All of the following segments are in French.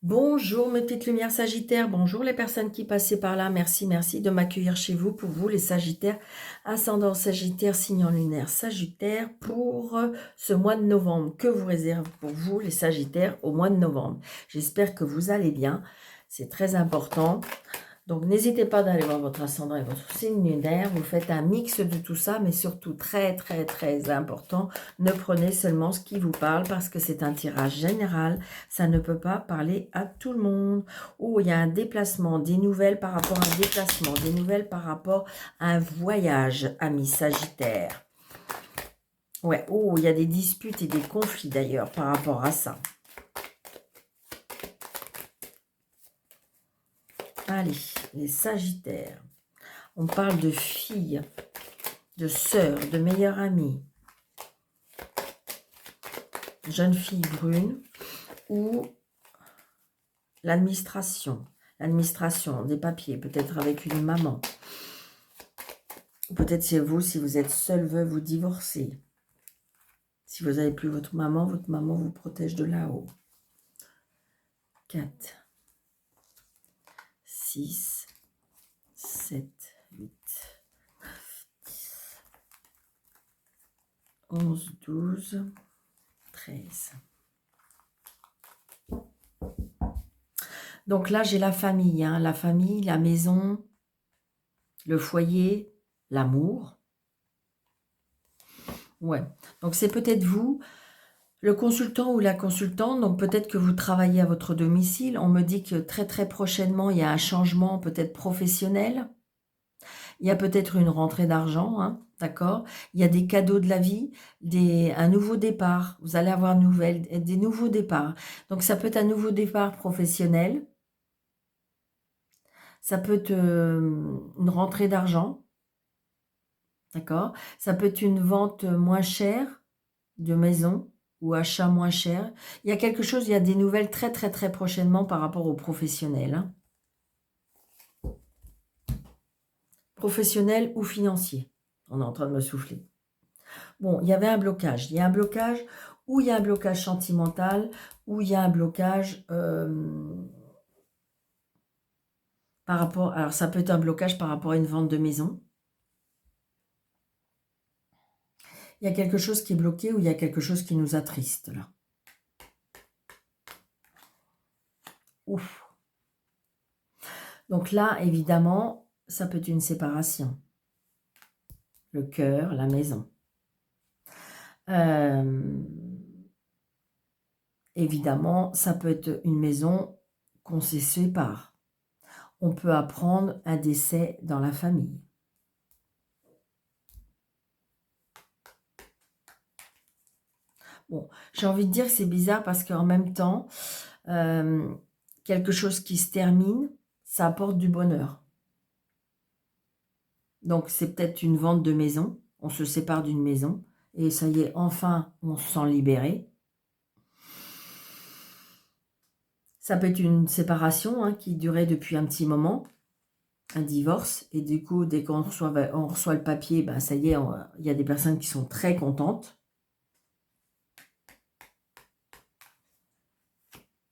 Bonjour mes petites lumières Sagittaires, bonjour les personnes qui passaient par là, merci de m'accueillir chez vous, pour vous les Sagittaires, ascendant Sagittaire, signe lunaire Sagittaire, pour ce mois de novembre, que vous réserve pour vous les Sagittaires au mois de novembre. J'espère que vous allez bien, c'est très important. Donc, n'hésitez pas d'aller voir votre ascendant et votre signe lunaire. Vous faites un mix de tout ça, mais surtout très important. Ne prenez seulement ce qui vous parle parce que c'est un tirage général. Ça ne peut pas parler à tout le monde. Oh, il y a un déplacement, des nouvelles par rapport à un déplacement, des nouvelles par rapport à un voyage, amis Sagittaire. Ouais, oh, il y a des disputes et des conflits d'ailleurs par rapport à ça. Allez, les Sagittaires. On parle de filles, de sœurs, de meilleures amies, jeune fille brune ou l'administration. L'administration, des papiers, peut-être avec une maman. Peut-être c'est vous, si vous êtes seule veuve ou divorcée. Si vous n'avez plus votre maman vous protège de là-haut. 4, 6, 7, 8, 10, 11, 12, 13. Donc là, j'ai la famille, hein, la famille, la maison, le foyer, l'amour. Ouais, donc c'est peut-être vous, le consultant ou la consultante, donc peut-être que vous travaillez à votre domicile. On me dit que très prochainement, il y a un changement peut-être professionnel. Il y a peut-être une rentrée d'argent, hein, d'accord? Il y a des cadeaux de la vie, un nouveau départ. Vous allez avoir des nouveaux départs. Donc ça peut être un nouveau départ professionnel. Ça peut être une rentrée d'argent, d'accord? Ça peut être une vente moins chère de maison ou achat moins cher. Il y a quelque chose, il y a des nouvelles très prochainement par rapport aux professionnels, hein. Professionnels ou financiers. On est en train de me souffler. Bon, il y avait un blocage. Il y a un blocage, ou il y a un blocage sentimental, ou il y a un blocage par rapport... Alors, ça peut être un blocage par rapport à une vente de maison. Il y a quelque chose qui est bloqué ou il y a quelque chose qui nous attriste, là. Ouf. Donc là, évidemment, ça peut être une séparation. Le cœur, la maison. Évidemment, ça peut être une maison qu'on se sépare. On peut apprendre un décès dans la famille. Bon, j'ai envie de dire que c'est bizarre parce qu'en même temps, quelque chose qui se termine, ça apporte du bonheur. Donc, c'est peut-être une vente de maison. On se sépare d'une maison. Et ça y est, enfin, on se sent libéré. Ça peut être une séparation, hein, qui durait depuis un petit moment. Un divorce. Et du coup, dès qu'on reçoit le papier, ben, ça y est, il y a des personnes qui sont très contentes.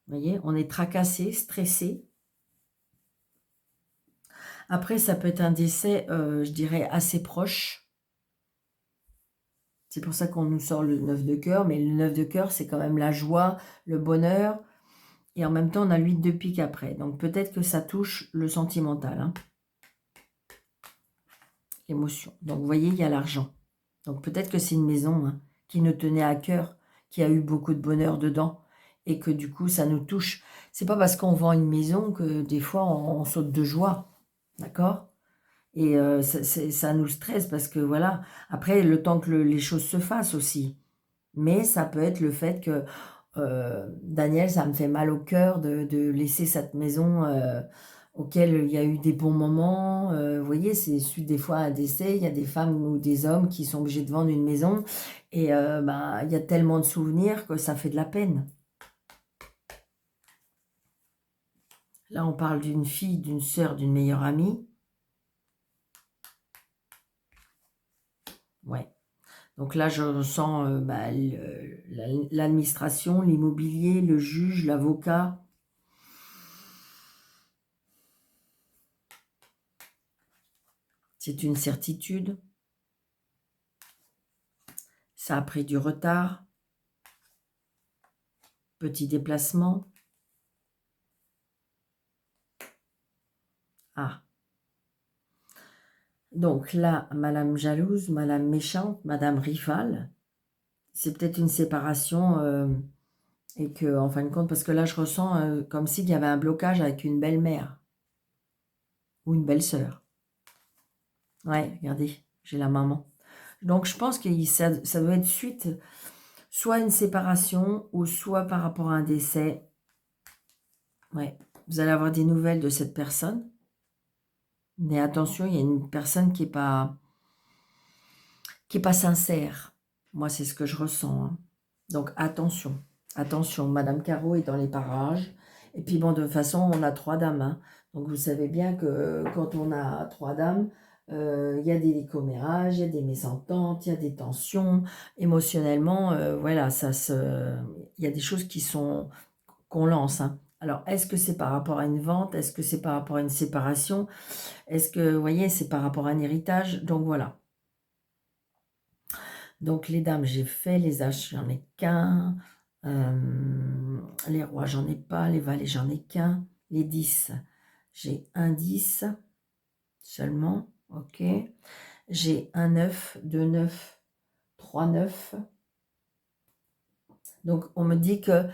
Vous voyez, on est tracassé, stressé. Après, ça peut être un décès, je dirais, assez proche. C'est pour ça qu'on nous sort le 9 de cœur. Mais le 9 de cœur, c'est quand même la joie, le bonheur. Et en même temps, on a l'8 de pique après. Donc, peut-être que ça touche le sentimental, hein. L'émotion. Donc, vous voyez, il y a l'argent. Donc, peut-être que c'est une maison, hein, qui nous tenait à cœur, qui a eu beaucoup de bonheur dedans. Et que du coup, ça nous touche. C'est pas parce qu'on vend une maison que des fois, on saute de joie. D'accord? Et ça nous stresse parce que voilà, après, le temps que les choses se fassent aussi. Mais ça peut être le fait que, Daniel, ça me fait mal au cœur de laisser cette maison auquel il y a eu des bons moments. Vous voyez, c'est suite des fois à un décès, il y a des femmes ou des hommes qui sont obligés de vendre une maison. Et ben, il y a tellement de souvenirs que ça fait de la peine. Là, on parle d'une fille, d'une sœur, d'une meilleure amie. Ouais. Donc là, je ressens l'administration, l'immobilier, le juge, l'avocat. C'est une certitude. Ça a pris du retard. Petit déplacement. Ah. Donc là, madame jalouse, madame méchante, madame rivale, c'est peut-être une séparation et que, en fin de compte, parce que là, je ressens comme s'il y avait un blocage avec une belle-mère ou une belle-sœur. Ouais, regardez, j'ai la maman. Donc, je pense que ça doit être suite, soit une séparation ou soit par rapport à un décès. Ouais, vous allez avoir des nouvelles de cette personne. Mais attention, il y a une personne qui est pas sincère. Moi, c'est ce que je ressens. Hein. Donc, attention. Attention, Madame Caro est dans les parages. Et puis, bon, de toute façon, on a 3 dames. Hein. Donc, vous savez bien que quand on a 3 dames, il y a des commérages, il y a des mésententes, il y a des tensions. Émotionnellement, voilà, il y a des choses qu'on lance. Hein. Alors, est-ce que c'est par rapport à une vente? Est-ce que c'est par rapport à une séparation? Est-ce que, vous voyez, c'est par rapport à un héritage? Donc, voilà. Donc, les dames, j'ai fait. Les As, j'en ai qu'un. Les rois, j'en ai pas. Les valets, j'en ai qu'un. Les 10, j'ai un 10 seulement. Ok. J'ai un 9, 2 9, 3 9. Donc, on me dit que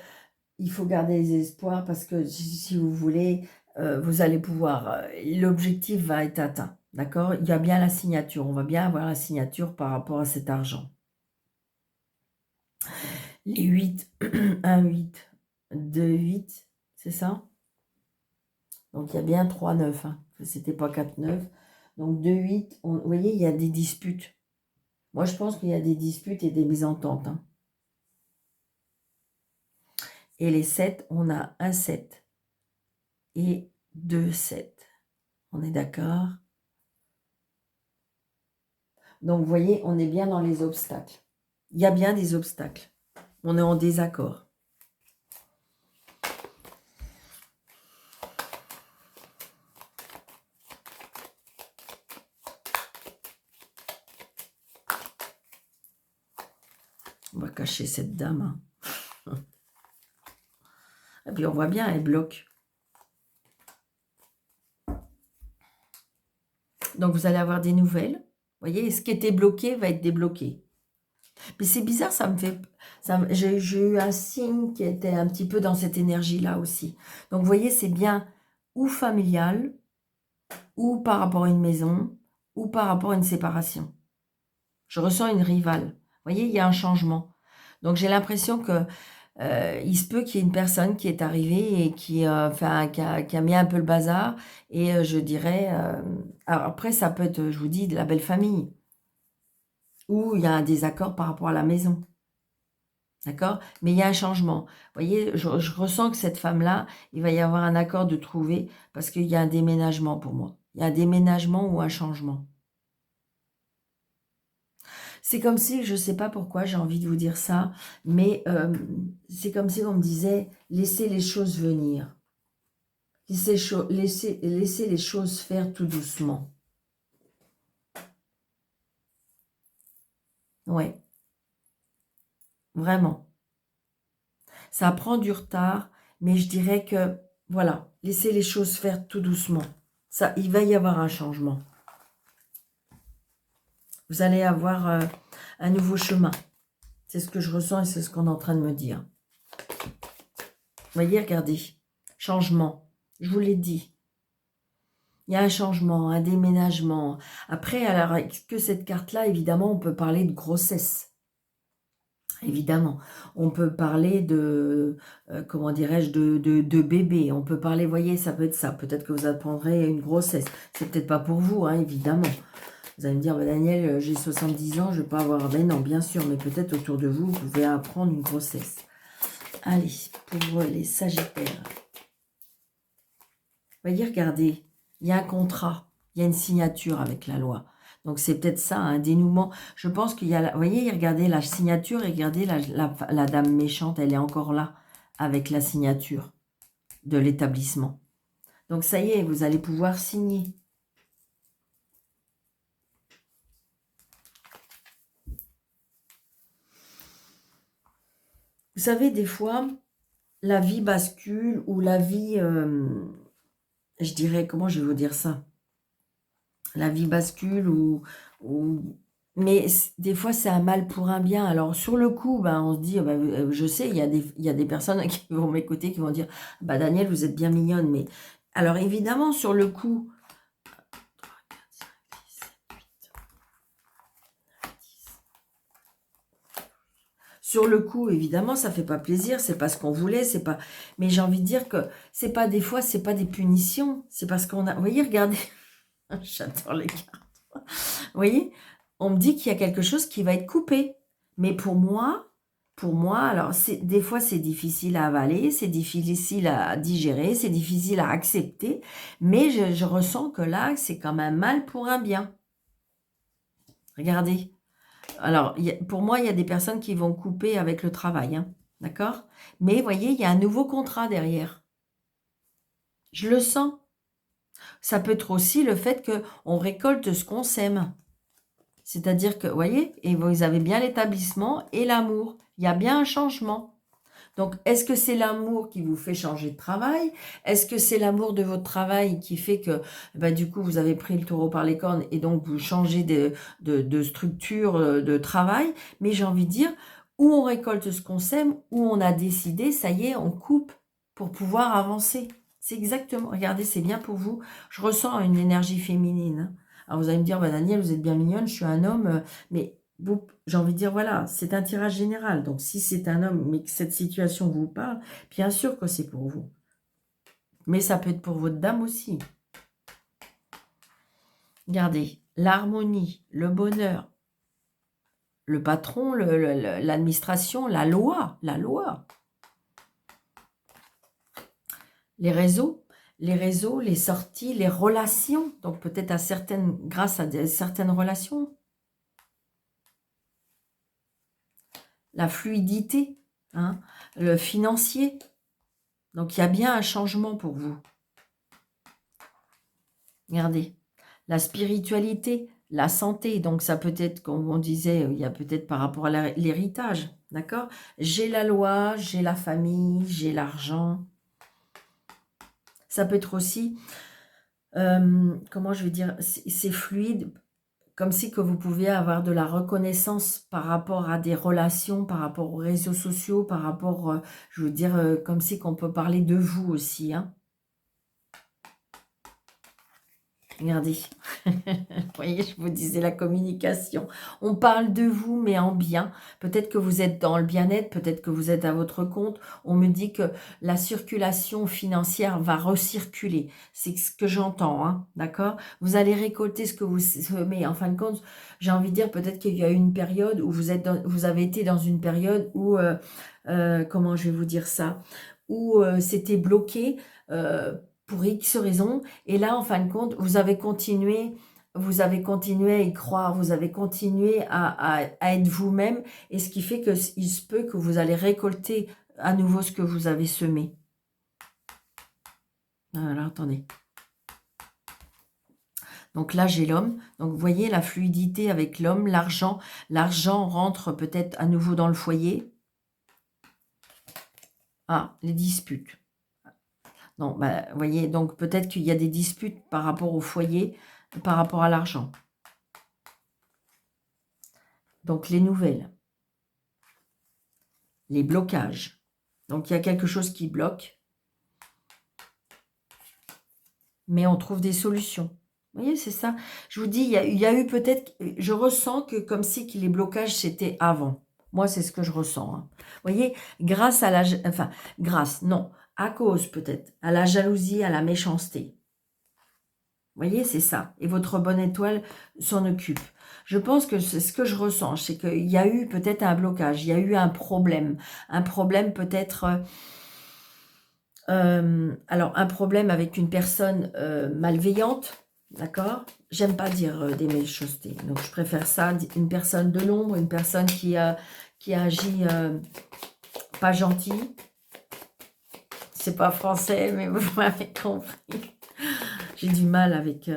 il faut garder les espoirs parce que si vous voulez, vous allez pouvoir... l'objectif va être atteint. D'accord? Il y a bien la signature. On va bien avoir la signature par rapport à cet argent. Les 8, 1, 8, 2, 8, c'est ça? Donc, il y a bien 3, 9. Hein. C'était pas 4, 9. Donc, 2, 8, vous voyez, il y a des disputes. Moi, je pense qu'il y a des disputes et des mésententes. Hein. Et les 7, on a un 7 et 2, 7. On est d'accord? Donc, vous voyez, on est bien dans les obstacles. Il y a bien des obstacles. On est en désaccord. On va cacher cette dame. Hein. Et puis, on voit bien, elle bloque. Donc, vous allez avoir des nouvelles. Vous voyez, ce qui était bloqué va être débloqué. Mais c'est bizarre, j'ai eu un signe qui était un petit peu dans cette énergie-là aussi. Donc, vous voyez, c'est bien ou familial, ou par rapport à une maison, ou par rapport à une séparation. Je ressens une rivale. Vous voyez, il y a un changement. Donc, j'ai l'impression que il se peut qu'il y ait une personne qui est arrivée et qui a mis un peu le bazar. Et je dirais... alors après, ça peut être, je vous dis, de la belle famille. Ou il y a un désaccord par rapport à la maison. D'accord? Mais il y a un changement. Vous voyez, je ressens que cette femme-là, il va y avoir un accord de trouver parce qu'il y a un déménagement pour moi. Il y a un déménagement ou un changement. C'est comme si, je ne sais pas pourquoi j'ai envie de vous dire ça, mais c'est comme si on me disait, laissez les choses venir. Laissez les choses faire tout doucement. Ouais, vraiment. Ça prend du retard, mais je dirais que, voilà, laissez les choses faire tout doucement. Ça, il va y avoir un changement. Vous allez avoir un nouveau chemin. C'est ce que je ressens et c'est ce qu'on est en train de me dire. Vous voyez, regardez. Changement. Je vous l'ai dit. Il y a un changement, un déménagement. Après, alors, avec que cette carte-là, évidemment, on peut parler de grossesse. Évidemment. On peut parler de, comment dirais-je, de bébé. On peut parler, voyez, ça peut être ça. Peut-être que vous apprendrez une grossesse. C'est peut-être pas pour vous, hein, évidemment. Vous allez me dire, bah, Daniel, j'ai 70 ans, je ne vais pas avoir... Ben non, bien sûr, mais peut-être autour de vous, vous pouvez apprendre une grossesse. Allez, pour les Sagittaires. Voyez, regardez, il y a un contrat, il y a une signature avec la loi. Donc, c'est peut-être ça, un dénouement. Je pense qu'il y a... Vous voyez, regardez la signature et regardez la dame méchante, elle est encore là, avec la signature de l'établissement. Donc, ça y est, vous allez pouvoir signer. Vous savez, des fois, la vie bascule ou la vie, je dirais, comment je vais vous dire ça? La vie bascule mais des fois, c'est un mal pour un bien. Alors, sur le coup, ben, on se dit, bah, je sais, il y a des personnes qui vont m'écouter, qui vont dire, bah, Daniel, vous êtes bien mignonne. Mais alors, évidemment, sur le coup, évidemment, ça fait pas plaisir, c'est pas ce qu'on voulait, c'est pas. Mais j'ai envie de dire que c'est pas des fois, c'est pas des punitions, c'est parce qu'on a. Vous voyez, regardez, j'adore les cartes. Vous voyez, on me dit qu'il y a quelque chose qui va être coupé. Mais pour moi, alors des fois c'est difficile à avaler, c'est difficile à digérer, c'est difficile à accepter, mais je ressens que là, c'est comme un mal pour un bien. Regardez. Alors, pour moi, il y a des personnes qui vont couper avec le travail, hein, d'accord? Mais vous voyez, il y a un nouveau contrat derrière. Je le sens. Ça peut être aussi le fait qu'on récolte ce qu'on sème. C'est-à-dire que, vous voyez, et vous avez bien l'établissement et l'amour. Il y a bien un changement. Donc, est-ce que c'est l'amour qui vous fait changer de travail? Est-ce que c'est l'amour de votre travail qui fait que, bah, du coup, vous avez pris le taureau par les cornes et donc vous changez de structure de travail? Mais j'ai envie de dire, où on récolte ce qu'on sème, où on a décidé, ça y est, on coupe pour pouvoir avancer. C'est exactement, regardez, c'est bien pour vous. Je ressens une énergie féminine. Alors, vous allez me dire, bah, Daniel, vous êtes bien mignonne, je suis un homme, mais j'ai envie de dire, voilà, c'est un tirage général. Donc, si c'est un homme, mais que cette situation vous parle, bien sûr que c'est pour vous. Mais ça peut être pour votre dame aussi. Regardez, l'harmonie, le bonheur, le patron, l'administration, la loi. Les réseaux, les sorties, les relations. Donc, peut-être grâce à certaines relations. La fluidité, hein, le financier. Donc, il y a bien un changement pour vous. Regardez, la spiritualité, la santé. Donc, ça peut être, comme on disait, il y a peut-être par rapport à l'héritage, d'accord? J'ai la loi, j'ai la famille, j'ai l'argent. Ça peut être aussi, comment je vais dire, c'est fluide, comme si que vous pouvez avoir de la reconnaissance par rapport à des relations, par rapport aux réseaux sociaux, par rapport, je veux dire, comme si qu'on peut parler de vous aussi, hein. Regardez, vous voyez, je vous disais la communication. On parle de vous, mais en bien. Peut-être que vous êtes dans le bien-être, peut-être que vous êtes à votre compte. On me dit que la circulation financière va recirculer. C'est ce que j'entends, hein, d'accord? Vous allez récolter ce que vous semez. En fin de compte, j'ai envie de dire peut-être qu'il y a eu une période où vous avez été dans une période où, comment je vais vous dire ça? Où c'était bloqué. Pour X raisons. Et là, en fin de compte, vous avez continué à y croire, vous avez continué à être vous-même, et ce qui fait que il se peut que vous allez récolter à nouveau ce que vous avez semé. Alors, attendez. Donc là, j'ai l'homme. Donc, vous voyez la fluidité avec l'homme, l'argent. L'argent rentre peut-être à nouveau dans le foyer. Ah, les disputes. Non, bah, vous voyez, donc peut-être qu'il y a des disputes par rapport au foyer, par rapport à l'argent. Donc, les nouvelles. Les blocages. Donc, il y a quelque chose qui bloque. Mais on trouve des solutions. Vous voyez, c'est ça. Je vous dis, il y a eu peut-être... Je ressens que comme si que les blocages, c'était avant. Moi, c'est ce que je ressens, hein. Vous voyez, grâce à la... Enfin, grâce, non. À cause, peut-être, à la jalousie, à la méchanceté. Vous voyez, c'est ça. Et votre bonne étoile s'en occupe. Je pense que c'est ce que je ressens. C'est qu'il y a eu peut-être un blocage. Il y a eu un problème. Un problème peut-être... alors, un problème avec une personne malveillante, d'accord? J'aime pas dire des méchancetés, donc je préfère ça, une personne de l'ombre, une personne qui agit pas gentil. C'est pas français, mais vous m'avez compris. J'ai du mal avec...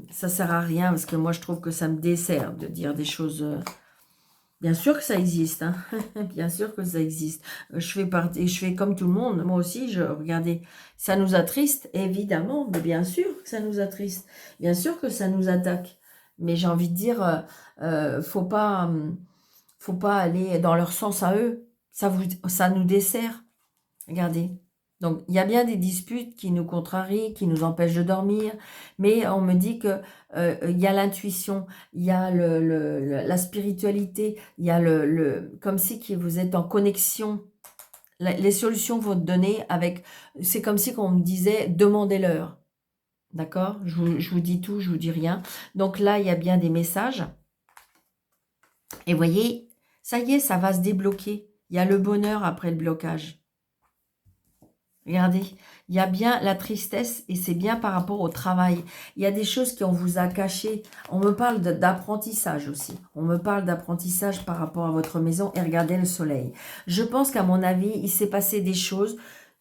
ça sert à rien, parce que moi, je trouve que ça me dessert de dire des choses... Bien sûr que ça existe, hein. Bien sûr que ça existe. Je fais comme tout le monde. Moi aussi, regardez, ça nous attriste, évidemment, mais bien sûr que ça nous attriste. Bien sûr que ça nous attaque. Mais j'ai envie de dire, faut pas aller dans leur sens à eux. Ça nous dessert. Regardez. Donc, il y a bien des disputes qui nous contrarient, qui nous empêchent de dormir, mais on me dit que il y a l'intuition, il y a la spiritualité, il y a comme si que vous êtes en connexion. Les solutions vont te donner avec, c'est comme si qu'on me disait, demandez-leur. D'accord? Je vous dis tout, je vous dis rien. Donc là, il y a bien des messages. Et voyez, ça y est, ça va se débloquer. Il y a le bonheur après le blocage. Regardez, il y a bien la tristesse et c'est bien par rapport au travail. Il y a des choses qu'on vous a cachées. On me parle d'apprentissage aussi. On me parle d'apprentissage par rapport à votre maison et regardez le soleil. Je pense qu'à mon avis, il s'est passé des choses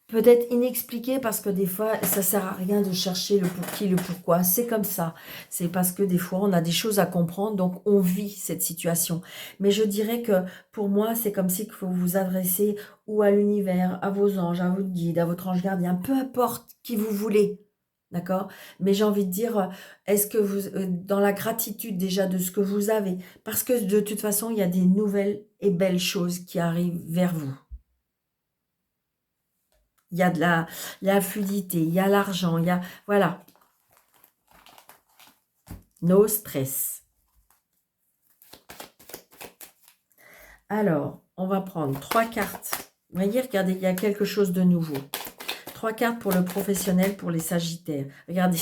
peut-être inexpliquées parce que des fois, ça sert à rien de chercher le pour qui, le pourquoi. C'est comme ça. C'est parce que des fois, on a des choses à comprendre, donc on vit cette situation. Mais je dirais que pour moi, c'est comme si il faut vous adresser ou à l'univers, à vos anges, à votre guide, à votre ange gardien, peu importe qui vous voulez. D'accord? Mais j'ai envie de dire, est-ce que vous, dans la gratitude déjà de ce que vous avez, parce que de toute façon, il y a des nouvelles et belles choses qui arrivent vers vous. Il y a la fluidité, il y a l'argent, il y a, voilà. No stress. Alors, on va prendre 3 cartes. Vous voyez, regardez, il y a quelque chose de nouveau. 3 cartes pour le professionnel, pour les sagittaires. Regardez,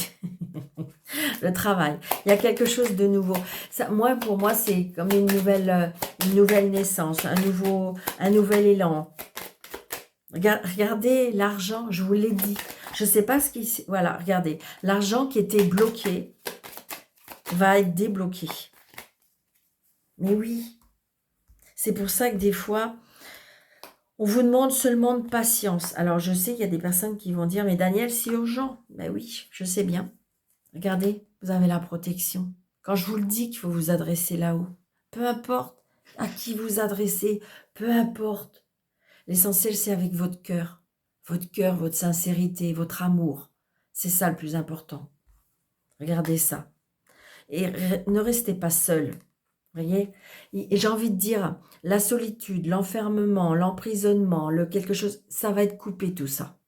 le travail. Il y a quelque chose de nouveau. Ça, pour moi, c'est comme une nouvelle naissance, un nouvel élan. Regardez l'argent, je vous l'ai dit. Je ne sais pas ce qui... Voilà, regardez. L'argent qui était bloqué va être débloqué. Mais oui, c'est pour ça que des fois, on vous demande seulement de patience. Alors, je sais qu'il y a des personnes qui vont dire, mais Daniel, c'est urgent. Ben oui, je sais bien. Regardez, vous avez la protection. Quand je vous le dis qu'il faut vous adresser là-haut, peu importe à qui vous adressez, peu importe. L'essentiel, c'est avec votre cœur, votre sincérité, votre amour. C'est ça le plus important. Regardez ça. Et ne restez pas seul. Voyez, et j'ai envie de dire, la solitude, l'enfermement, l'emprisonnement, quelque chose, ça va être coupé tout ça.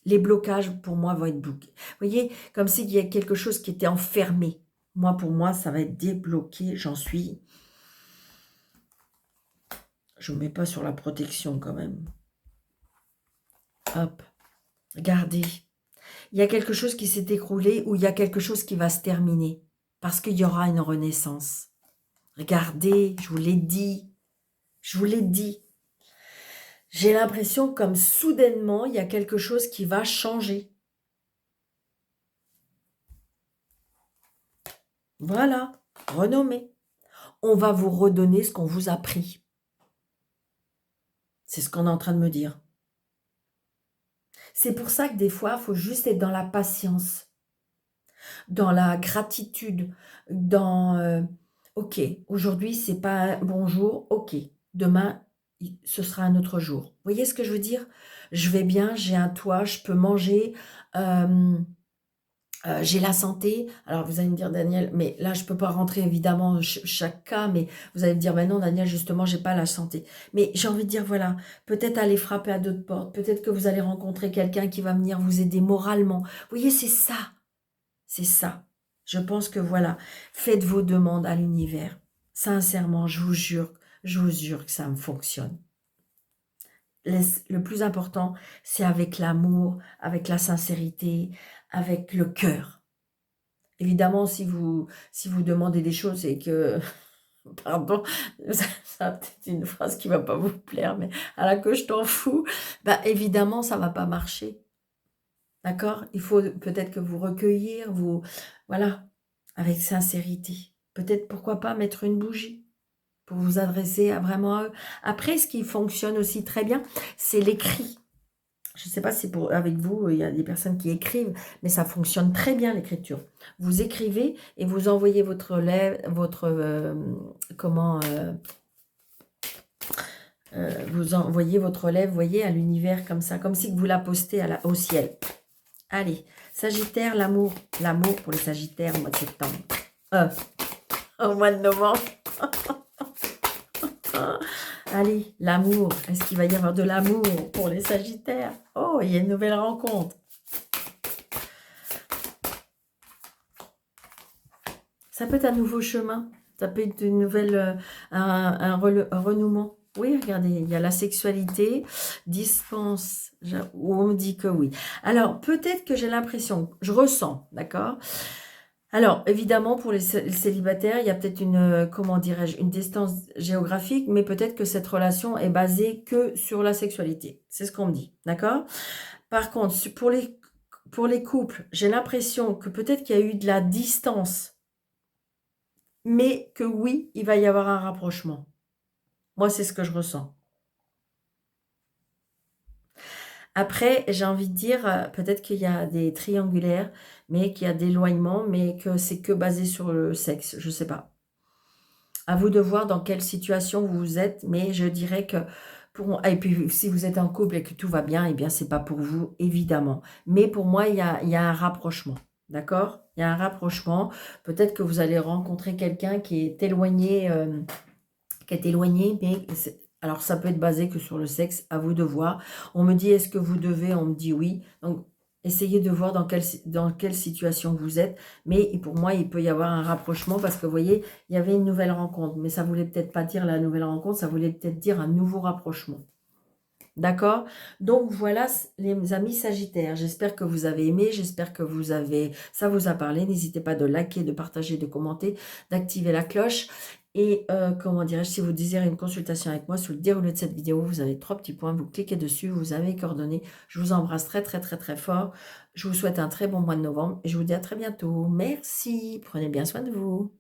Les blocages, pour moi, vont être bloqués. Vous voyez, comme s'il y a quelque chose qui était enfermé. Moi, pour moi, ça va être débloqué. J'en suis... Je ne mets pas sur la protection quand même. Hop. Regardez. Il y a quelque chose qui s'est écroulé ou il y a quelque chose qui va se terminer. Parce qu'il y aura une renaissance. Regardez, je vous l'ai dit. Je vous l'ai dit. J'ai l'impression comme soudainement, il y a quelque chose qui va changer. Voilà, renommé. On va vous redonner ce qu'on vous a pris. C'est ce qu'on est en train de me dire. C'est pour ça que des fois, il faut juste être dans la patience, dans la gratitude, dans ok, aujourd'hui, c'est pas un bon jour, ok, demain, ce sera un autre jour. Vous voyez ce que je veux dire? Je vais bien, j'ai un toit, je peux manger, j'ai la santé. Alors, vous allez me dire, Daniel, mais là, je ne peux pas rentrer évidemment chaque cas, mais vous allez me dire, ben non, Daniel, justement, j'ai pas la santé. Mais j'ai envie de dire, voilà, peut-être aller frapper à d'autres portes, peut-être que vous allez rencontrer quelqu'un qui va venir vous aider moralement. Vous voyez, c'est ça. C'est ça. Je pense que voilà, faites vos demandes à l'univers. Sincèrement, je vous jure que ça me fonctionne. Le plus important, c'est avec l'amour, avec la sincérité, avec le cœur. Évidemment, si vous demandez des choses et que, pardon, ça peut-être une phrase qui ne va pas vous plaire, mais à la que je t'en fous, bah, évidemment, ça ne va pas marcher. D'accord? Il faut peut-être que vous recueillir, voilà, avec sincérité. Peut-être, pourquoi pas, mettre une bougie pour vous adresser vraiment à eux. Après, ce qui fonctionne aussi très bien, c'est l'écrit. Je ne sais pas si avec vous, il y a des personnes qui écrivent, mais ça fonctionne très bien l'écriture. Vous écrivez et vous envoyez votre lèvre, vous envoyez votre lèvre, vous voyez, à l'univers comme ça, comme si vous la postez au ciel. Allez, Sagittaire, l'amour. L'amour pour les Sagittaires au mois de septembre. Au mois de novembre. Allez, l'amour. Est-ce qu'il va y avoir de l'amour pour les Sagittaires? Oh, il y a une nouvelle rencontre. Ça peut être un nouveau chemin. Ça peut être une nouvelle, un renouement. Oui, regardez, il y a la sexualité, dispense, où on me dit que oui. Alors, peut-être que j'ai l'impression, je ressens, d'accord? Alors, évidemment, pour les célibataires, il y a peut-être une, comment dirais-je, une distance géographique, mais peut-être que cette relation est basée que sur la sexualité. C'est ce qu'on me dit, d'accord? Par contre, pour les couples, j'ai l'impression que peut-être qu'il y a eu de la distance, mais que oui, il va y avoir un rapprochement. Moi, c'est ce que je ressens. Après, j'ai envie de dire, peut-être qu'il y a des triangulaires, mais qu'il y a des éloignements, mais que c'est que basé sur le sexe. Je ne sais pas. À vous de voir dans quelle situation vous êtes, mais je dirais que et puis si vous êtes en couple et que tout va bien, eh bien c'est pas pour vous, évidemment. Mais pour moi, il y a un rapprochement. D'accord? Il y a un rapprochement. Peut-être que vous allez rencontrer quelqu'un qui est éloigné, mais alors ça peut être basé que sur le sexe, à vous de voir. On me dit est-ce que vous devez, on me dit oui. Donc essayez de voir dans quelle situation vous êtes. Mais pour moi, il peut y avoir un rapprochement parce que vous voyez, il y avait une nouvelle rencontre. Mais ça voulait peut-être pas dire la nouvelle rencontre, ça voulait peut-être dire un nouveau rapprochement. D'accord? Donc voilà les amis Sagittaires. J'espère que vous avez aimé, j'espère que ça vous a parlé. N'hésitez pas de liker, de partager, de commenter, d'activer la cloche. Et comment dirais-je, si vous désirez une consultation avec moi, sous le déroulé de cette vidéo, vous avez 3 petits points, vous cliquez dessus, vous avez les coordonnées. Je vous embrasse très très très très fort. Je vous souhaite un très bon mois de novembre et je vous dis à très bientôt. Merci, prenez bien soin de vous.